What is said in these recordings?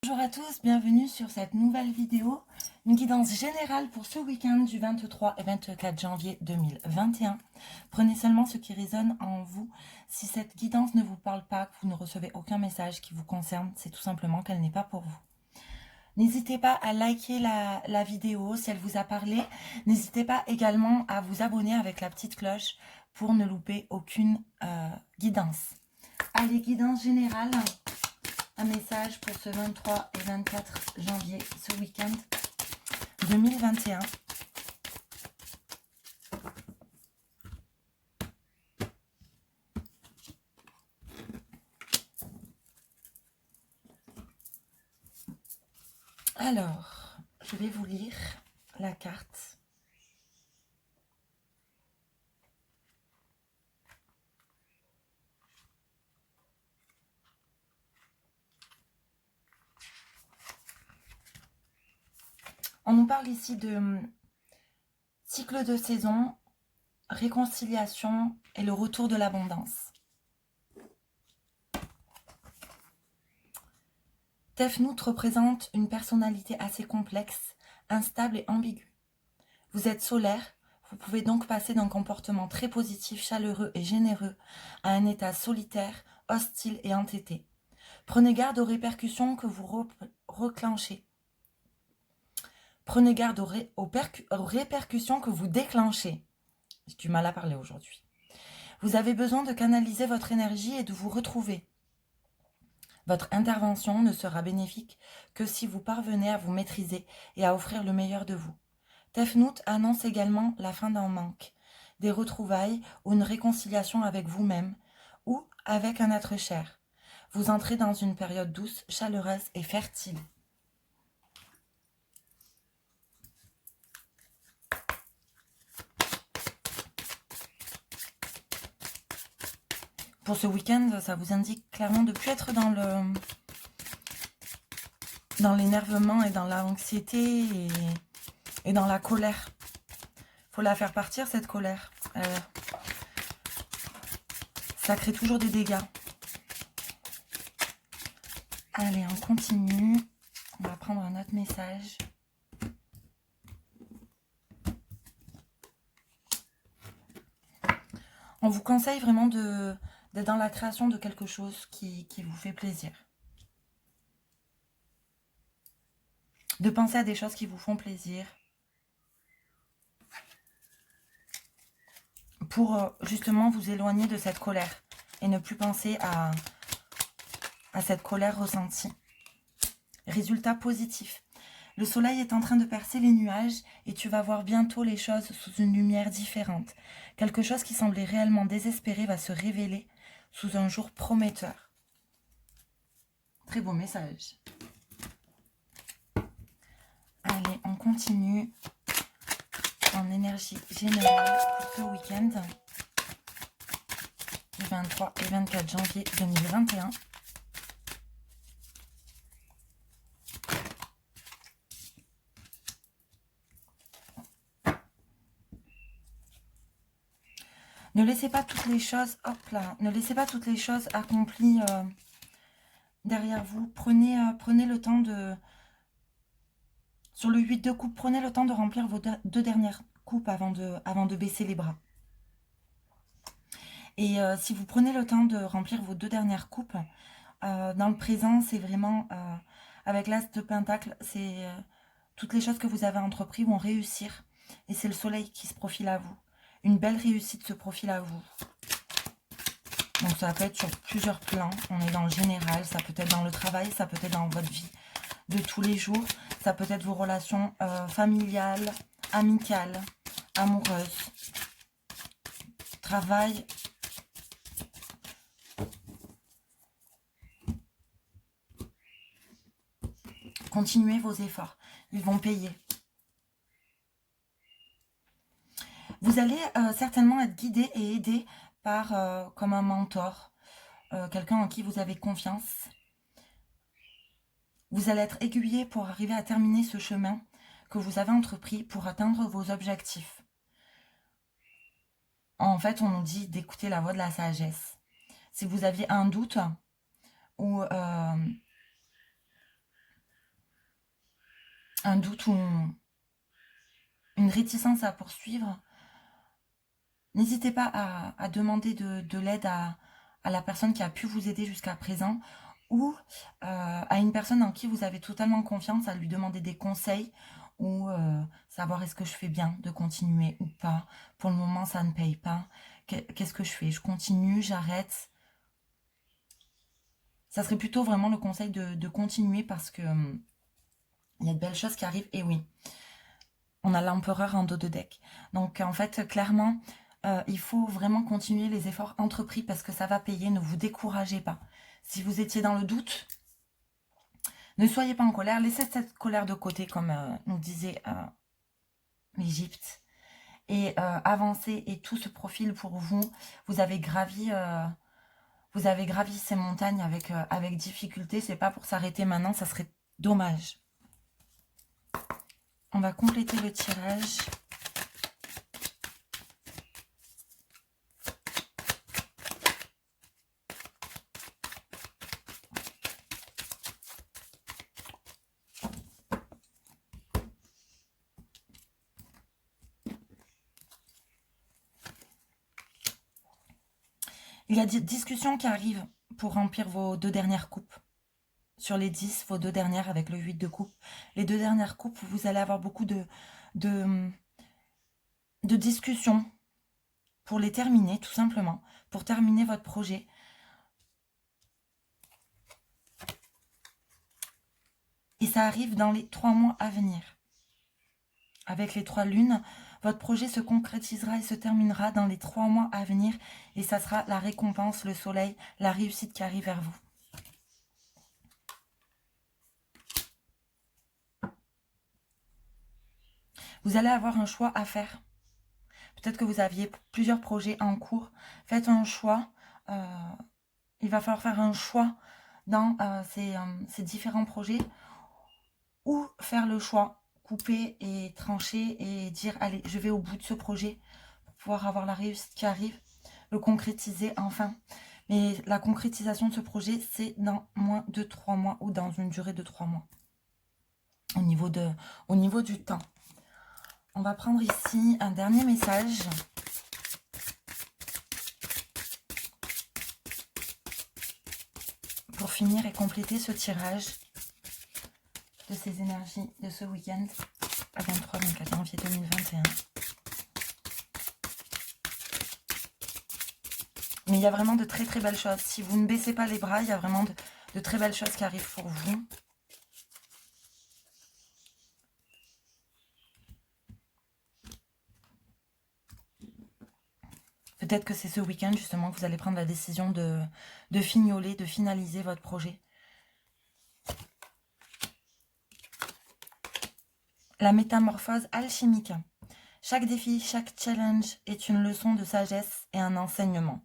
Bonjour à tous, bienvenue sur cette nouvelle vidéo, une guidance générale pour ce week-end du 23 et 24 janvier 2021. Prenez seulement ce qui résonne en vous. Si cette guidance ne vous parle pas, que vous ne recevez aucun message qui vous concerne, c'est tout simplement qu'elle n'est pas pour vous. N'hésitez pas à liker la vidéo si elle vous a parlé. N'hésitez pas également à vous abonner avec la petite cloche pour ne louper aucune guidance. Allez, guidance générale. Un message pour ce 23 et 24 janvier, ce week-end 2021. Alors, je vais vous lire la carte. On nous parle ici de cycle de saison, réconciliation et le retour de l'abondance. Tefnout représente une personnalité assez complexe, instable et ambiguë. Vous êtes solaire, vous pouvez donc passer d'un comportement très positif, chaleureux et généreux à un état solitaire, hostile et entêté. Prenez garde aux répercussions que vous reclenchez. Prenez garde aux répercussions que vous déclenchez. J'ai du mal à parler aujourd'hui. Vous avez besoin de canaliser votre énergie et de vous retrouver. Votre intervention ne sera bénéfique que si vous parvenez à vous maîtriser et à offrir le meilleur de vous. Tefnout annonce également la fin d'un manque, des retrouvailles ou une réconciliation avec vous-même ou avec un être cher. Vous entrez dans une période douce, chaleureuse et fertile. Pour ce week-end, ça vous indique clairement de ne plus être dans l'énervement et dans l'anxiété et dans la colère. Il faut la faire partir, cette colère. Ça crée toujours des dégâts. Allez, on continue. On va prendre un autre message. On vous conseille vraiment d'être dans la création de quelque chose qui vous fait plaisir. De penser à des choses qui vous font plaisir. Pour justement vous éloigner de cette colère. Et ne plus penser à cette colère ressentie. Résultat positif. Le soleil est en train de percer les nuages et tu vas voir bientôt les choses sous une lumière différente. Quelque chose qui semblait réellement désespéré va se révéler sous un jour prometteur. Très beau message. Allez, on continue en énergie générale pour ce week-end du 23 et 24 janvier 2021. Ne laissez pas toutes les choses, hop là, ne laissez pas toutes les choses accomplies derrière vous. Prenez le temps de, sur le 8 de coupe, prenez le temps de remplir vos deux dernières coupes avant de baisser les bras. Et si vous prenez le temps de remplir vos deux dernières coupes, dans le présent, c'est vraiment, avec l'As de Pentacle, c'est toutes les choses que vous avez entreprises vont réussir. Et c'est le soleil qui se profile à vous. Une belle réussite se profile à vous. Donc ça peut être sur plusieurs plans. On est dans le général, ça peut être dans le travail, ça peut être dans votre vie de tous les jours. Ça peut être vos relations familiales, amicales, amoureuses, travail. Continuez vos efforts, ils vont payer. Vous allez certainement être guidé et aidé par comme un mentor, quelqu'un en qui vous avez confiance. Vous allez être aiguillé pour arriver à terminer ce chemin que vous avez entrepris pour atteindre vos objectifs. En fait, on nous dit d'écouter la voix de la sagesse. Si vous aviez un doute ou un doute ou une réticence à poursuivre, n'hésitez pas à demander de l'aide à la personne qui a pu vous aider jusqu'à présent ou à une personne en qui vous avez totalement confiance, à lui demander des conseils ou savoir est-ce que je fais bien de continuer ou pas. Pour le moment, ça ne paye pas. Qu'est-ce que je fais? Je continue, j'arrête? Ça serait plutôt vraiment le conseil de continuer parce que il y a de belles choses qui arrivent. Et oui, on a l'empereur en dos de deck. Donc en fait, clairement, il faut vraiment continuer les efforts entrepris parce que ça va payer. Ne vous découragez pas. Si vous étiez dans le doute, ne soyez pas en colère. Laissez cette colère de côté, comme nous disait l'Égypte. Et avancez et tout se profile pour vous. Vous avez gravi ces montagnes avec difficulté. C'est pas pour s'arrêter maintenant, ça serait dommage. On va compléter le tirage. Il y a des discussions qui arrivent pour remplir vos 2 dernières coupes. Sur les 10, vos 2 dernières avec le 8 de coupe. Les 2 dernières coupes, vous allez avoir beaucoup de discussions pour les terminer, tout simplement. Pour terminer votre projet. Et ça arrive dans les 3 mois à venir. Avec les 3 lunes, votre projet se concrétisera et se terminera dans les 3 mois à venir. Et ça sera la récompense, le soleil, la réussite qui arrive vers vous. Vous allez avoir un choix à faire. Peut-être que vous aviez plusieurs projets en cours. Faites un choix. Il va falloir faire un choix dans ces différents projets. Ou faire le choix, couper et trancher et dire, allez, je vais au bout de ce projet pour pouvoir avoir la réussite qui arrive, le concrétiser enfin. Mais la concrétisation de ce projet, c'est dans moins de 3 mois ou dans une durée de 3 mois. Au niveau du temps. On va prendre ici un dernier message. Pour finir et compléter ce tirage de ces énergies de ce week-end à 23-24 janvier 2021. Mais il y a vraiment de très très belles choses. Si vous ne baissez pas les bras, il y a vraiment de très belles choses qui arrivent pour vous. Peut-être que c'est ce week-end justement que vous allez prendre la décision de fignoler, de finaliser votre projet. La métamorphose alchimique. Chaque défi, chaque challenge est une leçon de sagesse et un enseignement.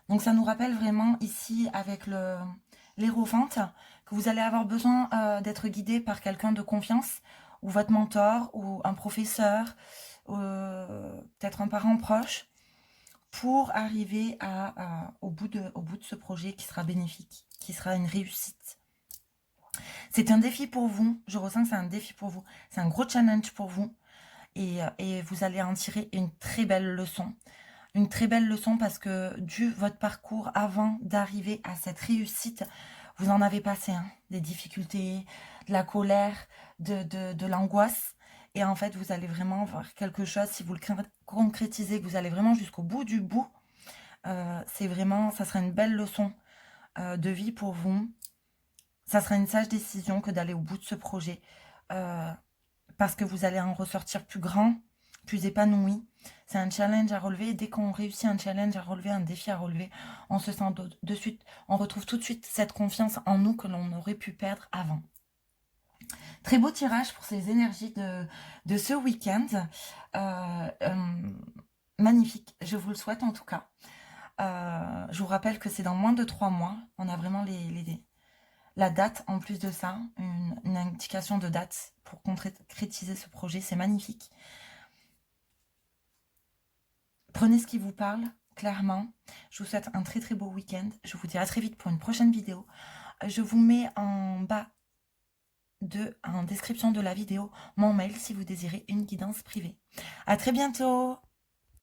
Donc ça nous rappelle vraiment ici avec l'Hérophante que vous allez avoir besoin d'être guidé par quelqu'un de confiance ou votre mentor ou un professeur, peut-être un parent proche pour arriver au bout de ce projet qui sera bénéfique, qui sera une réussite. C'est un défi pour vous, je ressens que c'est un défi pour vous, c'est un gros challenge pour vous et vous allez en tirer une très belle leçon. Une très belle leçon parce que votre parcours avant d'arriver à cette réussite, vous en avez passé des difficultés, de la colère, de l'angoisse. Et en fait, vous allez vraiment voir quelque chose, si vous le concrétisez, que vous allez vraiment jusqu'au bout du bout, c'est vraiment, ça sera une belle leçon de vie pour vous. Ça sera une sage décision que d'aller au bout de ce projet parce que vous allez en ressortir plus grand, plus épanoui. C'est un challenge à relever et dès qu'on réussit un challenge à relever, un défi à relever, on se sent de suite, on retrouve tout de suite cette confiance en nous que l'on aurait pu perdre avant. Très beau tirage pour ces énergies de ce week-end. Magnifique, je vous le souhaite en tout cas. Je vous rappelle que c'est dans moins de 3 mois. On a vraiment la date en plus de ça, une indication de date pour concrétiser ce projet. C'est magnifique. Prenez ce qui vous parle, clairement. Je vous souhaite un très très beau week-end. Je vous dis à très vite pour une prochaine vidéo. Je vous mets en bas en description de la vidéo mon mail si vous désirez une guidance privée. À très bientôt!